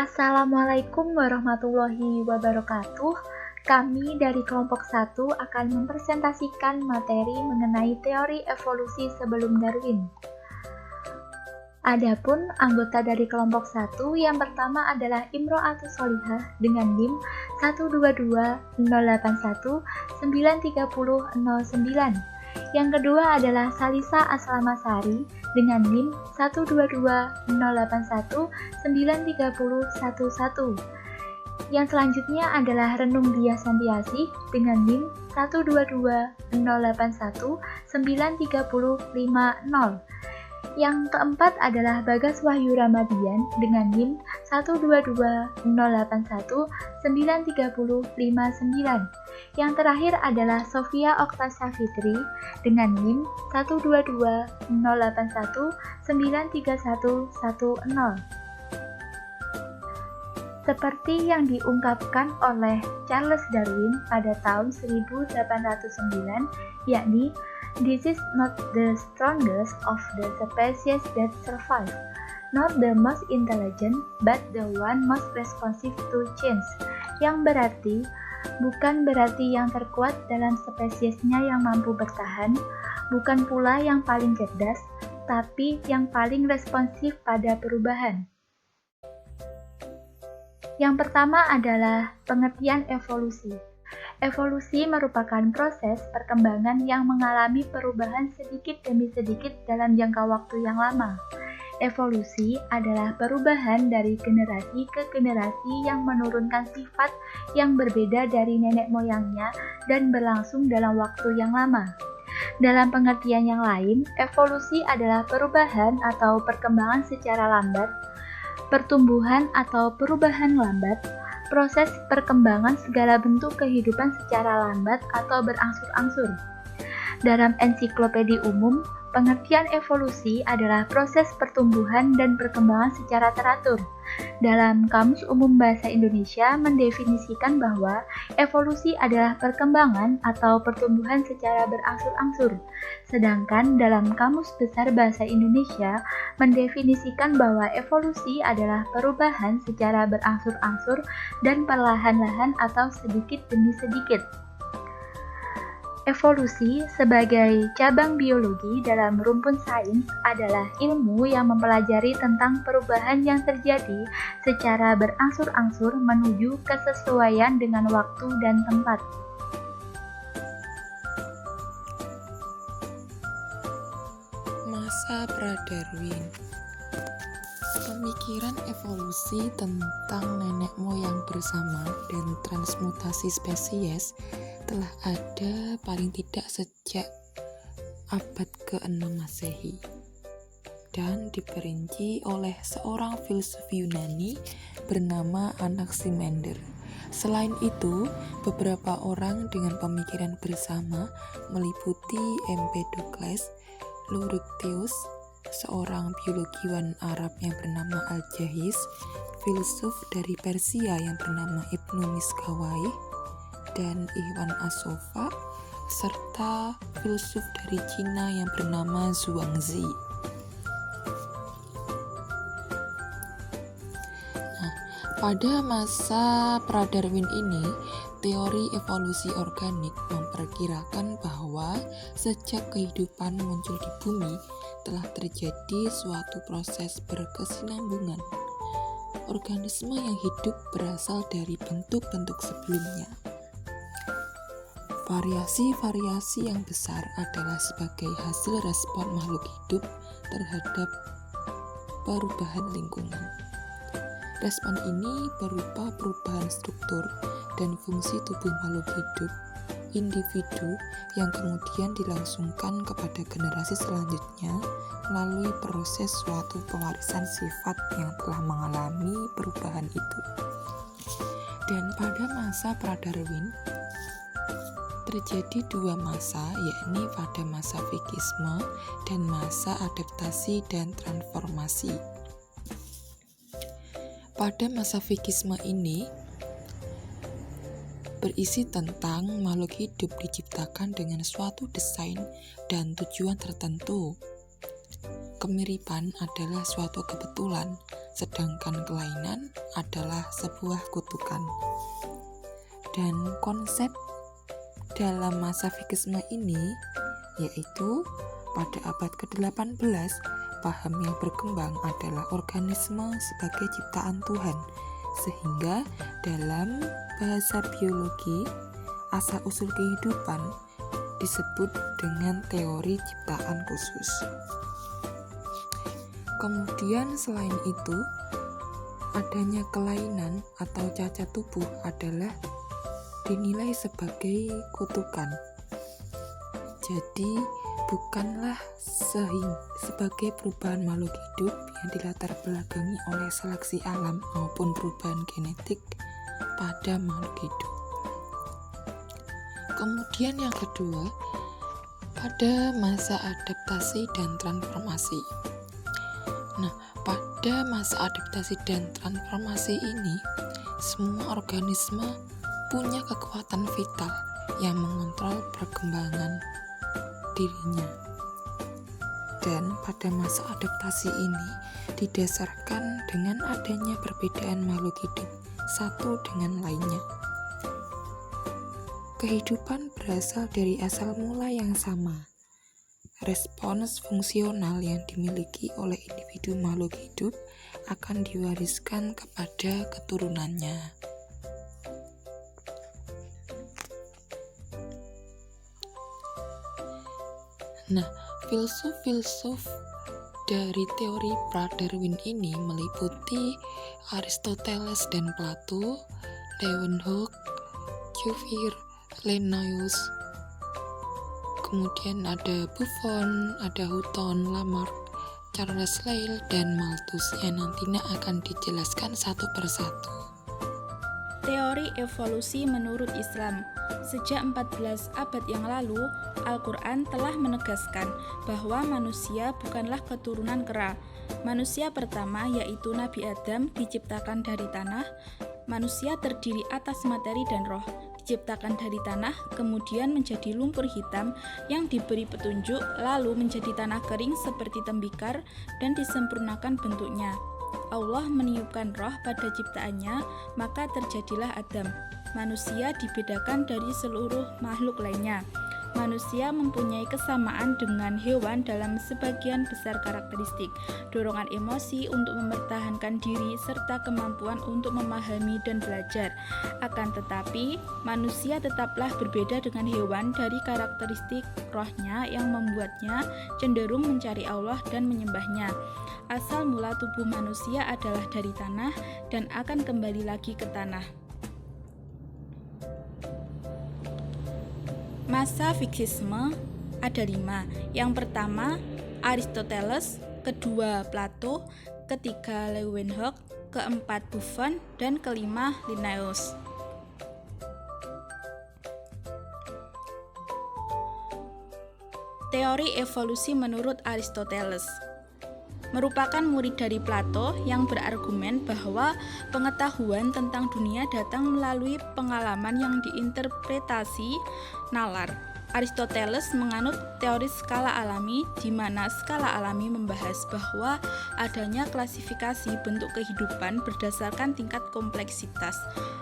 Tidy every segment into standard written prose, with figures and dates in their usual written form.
Assalamualaikum warahmatullahi wabarakatuh. Kami dari kelompok 1 akan mempresentasikan materi mengenai teori evolusi sebelum Darwin. Adapun anggota dari kelompok 1 yang pertama adalah Imro'atus Sholihah dengan NIM 12208193009. Yang kedua adalah Salisa Aslamasari dengan NIM 12208193011. Yang selanjutnya adalah Renung Dia Santiasih dengan NIM 12208193050. Yang keempat adalah Bagas Wahyu Ramadian dengan NIM 12208193059. Yang terakhir adalah Sofia Oktasya Fitri dengan NIM 12208193110. Seperti yang diungkapkan oleh Charles Darwin pada tahun 1809, yakni "This is not the strongest of the species that survive, not the most intelligent, but the one most responsive to change", yang berarti bukan berarti yang terkuat dalam spesiesnya yang mampu bertahan, bukan pula yang paling cerdas, tapi yang paling responsif pada perubahan. Yang pertama adalah pengertian evolusi. Evolusi merupakan proses perkembangan yang mengalami perubahan sedikit demi sedikit dalam jangka waktu yang lama. Evolusi adalah perubahan dari generasi ke generasi yang menurunkan sifat yang berbeda dari nenek moyangnya dan berlangsung dalam waktu yang lama. Dalam pengertian yang lain, evolusi adalah perubahan atau perkembangan secara lambat, pertumbuhan atau perubahan lambat, proses perkembangan segala bentuk kehidupan secara lambat atau berangsur-angsur. Dalam ensiklopedi umum, pengertian evolusi adalah proses pertumbuhan dan perkembangan secara teratur. Dalam Kamus Umum Bahasa Indonesia mendefinisikan bahwa evolusi adalah perkembangan atau pertumbuhan secara berangsur-angsur. Sedangkan dalam Kamus Besar Bahasa Indonesia mendefinisikan bahwa evolusi adalah perubahan secara berangsur-angsur dan perlahan-lahan atau sedikit demi sedikit. Evolusi sebagai cabang biologi dalam rumpun sains adalah ilmu yang mempelajari tentang perubahan yang terjadi secara berangsur-angsur menuju kesesuaian dengan waktu dan tempat. Masa pra-Darwin. Pemikiran evolusi tentang nenek moyang bersama dan transmutasi spesies telah ada paling tidak sejak abad ke-6 Masehi dan diperinci oleh seorang filsuf Yunani bernama Anaximander. Selain itu, beberapa orang dengan pemikiran bersama meliputi Empedokles, Lucretius, seorang biologiwan Arab yang bernama Al-Jahiz, filsuf dari Persia yang bernama Ibnu Miskawayh, dan Iwan Asofa, serta filsuf dari Cina yang bernama Zhuangzi. Pada masa pra-Darwin ini, teori evolusi organik memperkirakan bahwa sejak kehidupan muncul di bumi, telah terjadi suatu proses berkesinambungan. Organisme yang hidup berasal dari bentuk-bentuk sebelumnya. Variasi-variasi yang besar adalah sebagai hasil respon makhluk hidup terhadap perubahan lingkungan. Respon ini berupa perubahan struktur dan fungsi tubuh makhluk hidup individu yang kemudian dilangsungkan kepada generasi selanjutnya melalui proses suatu pewarisan sifat yang telah mengalami perubahan itu. Dan pada masa pra-Darwin terjadi dua masa, yakni pada masa fikisme dan masa adaptasi dan transformasi. Pada masa fikisme ini berisi tentang makhluk hidup diciptakan dengan suatu desain dan tujuan tertentu. Kemiripan adalah suatu kebetulan, sedangkan kelainan adalah sebuah kutukan. Dan konsep dalam masa Fikisme ini yaitu pada abad ke-18, paham yang berkembang adalah organisme sebagai ciptaan Tuhan, sehingga dalam bahasa biologi asal-usul kehidupan disebut dengan teori ciptaan khusus. Kemudian selain itu, adanya kelainan atau cacat tubuh adalah dinilai sebagai kutukan. Jadi bukanlah sebagai perubahan makhluk hidup yang dilatar belakangi oleh seleksi alam maupun perubahan genetik pada makhluk hidup. Kemudian yang kedua, pada masa adaptasi dan transformasi. Nah, pada masa adaptasi dan transformasi ini, semua organisme punya kekuatan vital yang mengontrol perkembangan dirinya. Dan pada masa adaptasi ini didasarkan dengan adanya perbedaan makhluk hidup satu dengan lainnya. Kehidupan berasal dari asal mula yang sama. Respons fungsional yang dimiliki oleh individu makhluk hidup akan diwariskan kepada keturunannya. Nah, filsuf dari teori pra-Darwin ini meliputi Aristoteles dan Plato, Leeuwenhoek, Cuvier, Linnaeus, kemudian ada Buffon, ada Hutton, Lamarck, Charles Lyell, dan Malthus yang nantinya akan dijelaskan satu persatu. Teori evolusi menurut Islam. Sejak 14 abad yang lalu, Al-Quran telah menegaskan bahwa manusia bukanlah keturunan kera. Manusia pertama, yaitu Nabi Adam, diciptakan dari tanah. Manusia terdiri atas materi dan roh, diciptakan dari tanah, kemudian menjadi lumpur hitam yang diberi petunjuk, lalu menjadi tanah kering seperti tembikar dan disempurnakan bentuknya. Allah meniupkan roh pada ciptaannya, maka terjadilah Adam. Manusia dibedakan dari seluruh makhluk lainnya. Manusia mempunyai kesamaan dengan hewan dalam sebagian besar karakteristik, dorongan emosi untuk mempertahankan diri, serta kemampuan untuk memahami dan belajar. Akan tetapi, manusia tetaplah berbeda dengan hewan dari karakteristik rohnya yang membuatnya cenderung mencari Allah dan menyembahnya. Asal mula tubuh manusia adalah dari tanah dan akan kembali lagi ke tanah. Masa Fikisme ada 5. Yang pertama Aristoteles, kedua Plato, ketiga Leeuwenhoek, keempat Buffon, dan kelima Linnaeus. Teori evolusi menurut Aristoteles merupakan murid dari Plato yang berargumen bahwa pengetahuan tentang dunia datang melalui pengalaman yang diinterpretasi nalar. Aristoteles menganut teori skala alami, di mana skala alami membahas bahwa adanya klasifikasi bentuk kehidupan berdasarkan tingkat kompleksitas.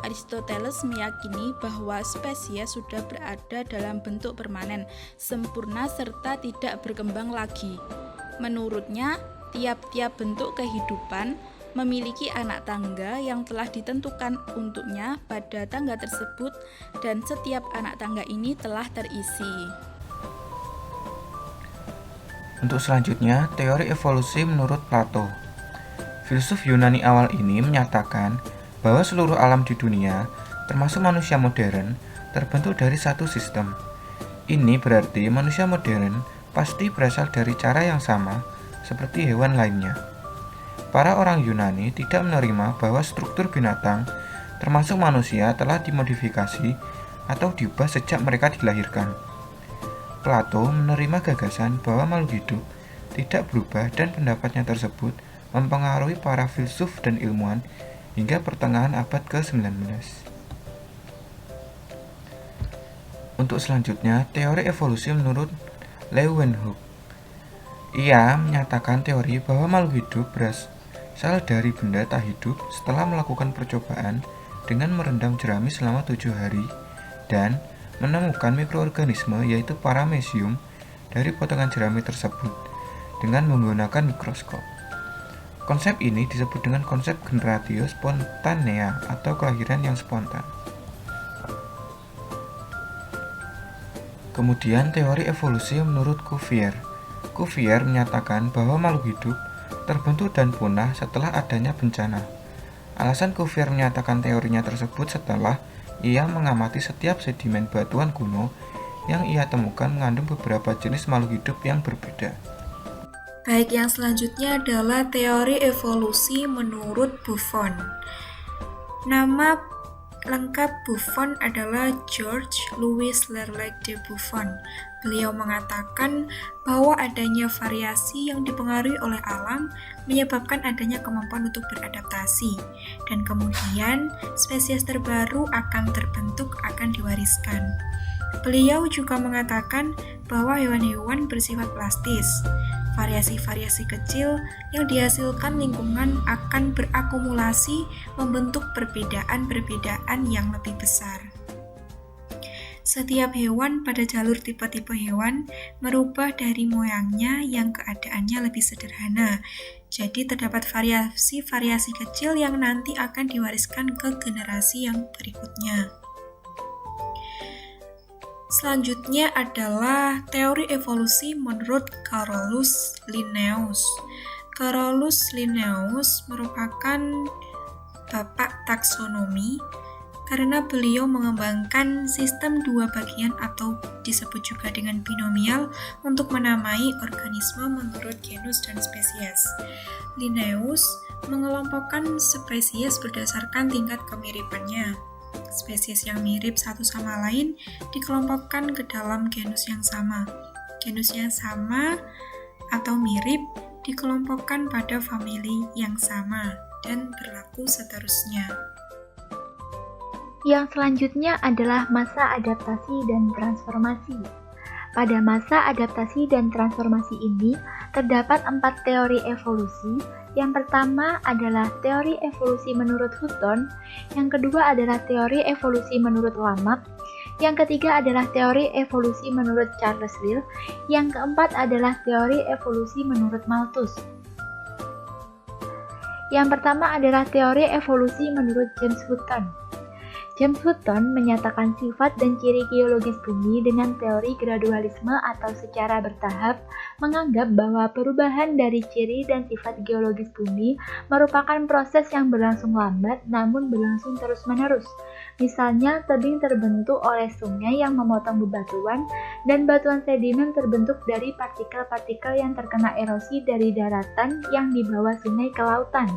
Aristoteles meyakini bahwa spesies sudah berada dalam bentuk permanen, sempurna, serta tidak berkembang lagi. Menurutnya, tiap-tiap bentuk kehidupan memiliki anak tangga yang telah ditentukan untuknya pada tangga tersebut, dan setiap anak tangga ini telah terisi. Untuk selanjutnya, teori evolusi menurut Plato. Filsuf Yunani awal ini menyatakan bahwa seluruh alam di dunia, termasuk manusia modern, terbentuk dari satu sistem. Ini berarti manusia modern pasti berasal dari cara yang sama seperti hewan lainnya. Para orang Yunani tidak menerima bahwa struktur binatang, termasuk manusia, telah dimodifikasi atau diubah sejak mereka dilahirkan. Plato menerima gagasan bahwa makhluk hidup tidak berubah, dan pendapatnya tersebut mempengaruhi para filsuf dan ilmuwan hingga pertengahan abad ke-19. Untuk selanjutnya, teori evolusi menurut Leeuwenhoek. Ia menyatakan teori bahwa makhluk hidup Sel dari benda tak hidup setelah melakukan percobaan dengan merendam jerami selama 7 hari dan menemukan mikroorganisme yaitu paramecium dari potongan jerami tersebut dengan menggunakan mikroskop. Konsep ini disebut dengan konsep generatio spontanea atau kelahiran yang spontan. Kemudian teori evolusi menurut Cuvier. Cuvier menyatakan bahwa makhluk hidup terbentuk dan punah setelah adanya bencana. Alasan Cuvier menyatakan teorinya tersebut setelah ia mengamati setiap sedimen batuan kuno yang ia temukan mengandung beberapa jenis makhluk hidup yang berbeda. Baik, yang selanjutnya adalah teori evolusi menurut Buffon. Nama lengkap Buffon adalah George Louis Lerlac de Buffon. Beliau mengatakan bahwa adanya variasi yang dipengaruhi oleh alam menyebabkan adanya kemampuan untuk beradaptasi, dan kemudian spesies terbaru akan terbentuk, akan diwariskan. Beliau juga mengatakan bahwa hewan-hewan bersifat plastis. Variasi-variasi kecil yang dihasilkan lingkungan akan berakumulasi membentuk perbedaan-perbedaan yang lebih besar. Setiap hewan pada jalur tipe-tipe hewan merubah dari moyangnya yang keadaannya lebih sederhana. Jadi terdapat variasi-variasi kecil yang nanti akan diwariskan ke generasi yang berikutnya. Selanjutnya adalah teori evolusi menurut Carolus Linnaeus. Carolus Linnaeus merupakan bapak taksonomi karena beliau mengembangkan sistem dua bagian atau disebut juga dengan binomial untuk menamai organisme menurut genus dan spesies. Linnaeus mengelompokkan spesies berdasarkan tingkat kemiripannya. Spesies yang mirip satu sama lain dikelompokkan ke dalam genus yang sama. Genus yang sama atau mirip dikelompokkan pada famili yang sama, dan berlaku seterusnya. Yang selanjutnya adalah masa adaptasi dan transformasi. Pada masa adaptasi dan transformasi ini, terdapat 4 teori evolusi. Yang pertama adalah teori evolusi menurut Hutton, yang kedua adalah teori evolusi menurut Lamarck, yang ketiga adalah teori evolusi menurut Charles Lyell, yang keempat adalah teori evolusi menurut Malthus. Yang pertama adalah teori evolusi menurut James Hutton. James Hutton menyatakan sifat dan ciri geologis bumi dengan teori gradualisme atau secara bertahap, menganggap bahwa perubahan dari ciri dan sifat geologis bumi merupakan proses yang berlangsung lambat namun berlangsung terus-menerus. Misalnya, tebing terbentuk oleh sungai yang memotong bebatuan, dan batuan sedimen terbentuk dari partikel-partikel yang terkena erosi dari daratan yang dibawa sungai ke lautan.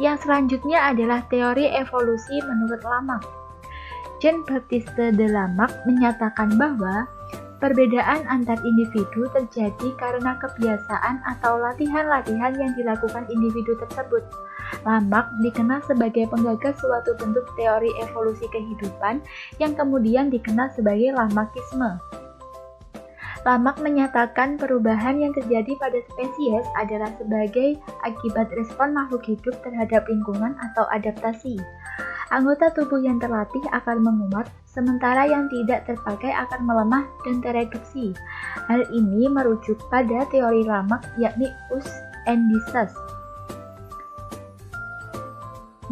Yang selanjutnya adalah teori evolusi menurut Lamarck. Jean-Baptiste de Lamarck menyatakan bahwa perbedaan antar individu terjadi karena kebiasaan atau latihan-latihan yang dilakukan individu tersebut. Lamarck dikenal sebagai penggagas suatu bentuk teori evolusi kehidupan yang kemudian dikenal sebagai Lamarckisme. Lamarck menyatakan perubahan yang terjadi pada spesies adalah sebagai akibat respon makhluk hidup terhadap lingkungan atau adaptasi. Anggota tubuh yang terlatih akan menguat, sementara yang tidak terpakai akan melemah dan tereduksi. Hal ini merujuk pada teori Lamarck, yakni us and disease.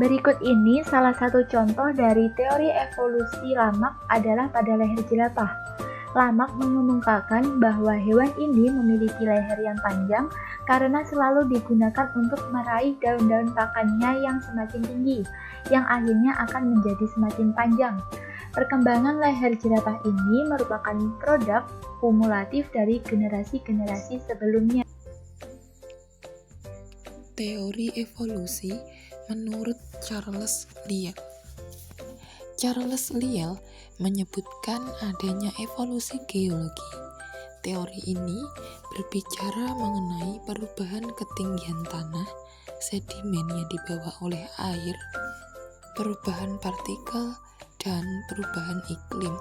Berikut ini salah satu contoh dari teori evolusi Lamarck adalah pada leher jerapah. Lamarck mengemukakan bahwa hewan ini memiliki leher yang panjang karena selalu digunakan untuk meraih daun-daun pakannya yang semakin tinggi, yang akhirnya akan menjadi semakin panjang. Perkembangan leher jerapah ini merupakan produk kumulatif dari generasi-generasi sebelumnya. Teori evolusi menurut Charles Lyell. Charles Lyell menyebutkan adanya evolusi geologi. Teori ini berbicara mengenai perubahan ketinggian tanah, sedimen yang dibawa oleh air, perubahan partikel, dan perubahan iklim.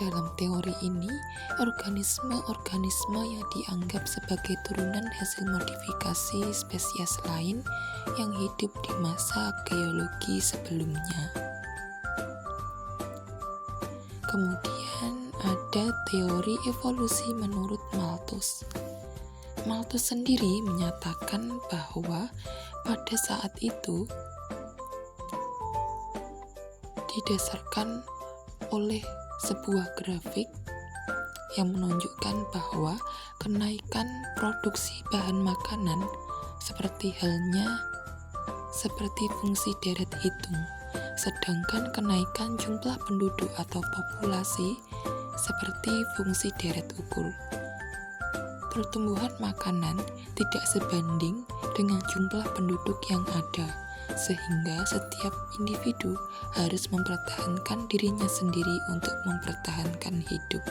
Dalam teori ini, organisme-organisme yang dianggap sebagai turunan hasil modifikasi spesies lain yang hidup di masa geologi sebelumnya. Kemudian ada teori evolusi menurut Malthus. Malthus sendiri menyatakan bahwa pada saat itu didasarkan oleh sebuah grafik yang menunjukkan bahwa kenaikan produksi bahan makanan seperti fungsi deret hitung, sedangkan kenaikan jumlah penduduk atau populasi seperti fungsi deret ukur. Pertumbuhan makanan tidak sebanding dengan jumlah penduduk yang ada, sehingga setiap individu harus mempertahankan dirinya sendiri untuk mempertahankan hidup.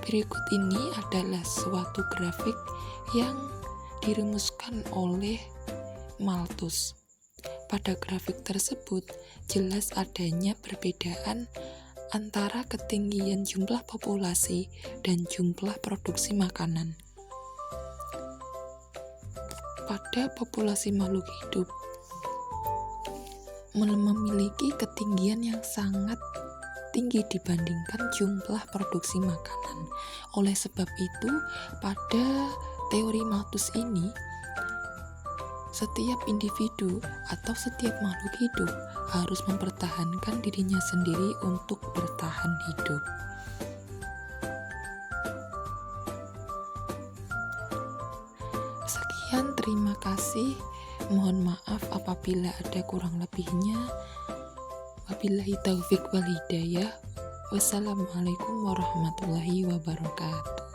Berikut ini adalah suatu grafik yang dirumuskan oleh Malthus. Pada grafik tersebut jelas adanya perbedaan antara ketinggian jumlah populasi dan jumlah produksi makanan. Pada populasi makhluk hidup memiliki ketinggian yang sangat tinggi dibandingkan jumlah produksi makanan. Oleh sebab itu, pada teori Malthus ini, setiap individu atau setiap makhluk hidup harus mempertahankan dirinya sendiri untuk bertahan hidup. Sekian, terima kasih. Mohon maaf apabila ada kurang lebihnya. Wabillahi taufik wal hidayah. Wassalamualaikum warahmatullahi wabarakatuh.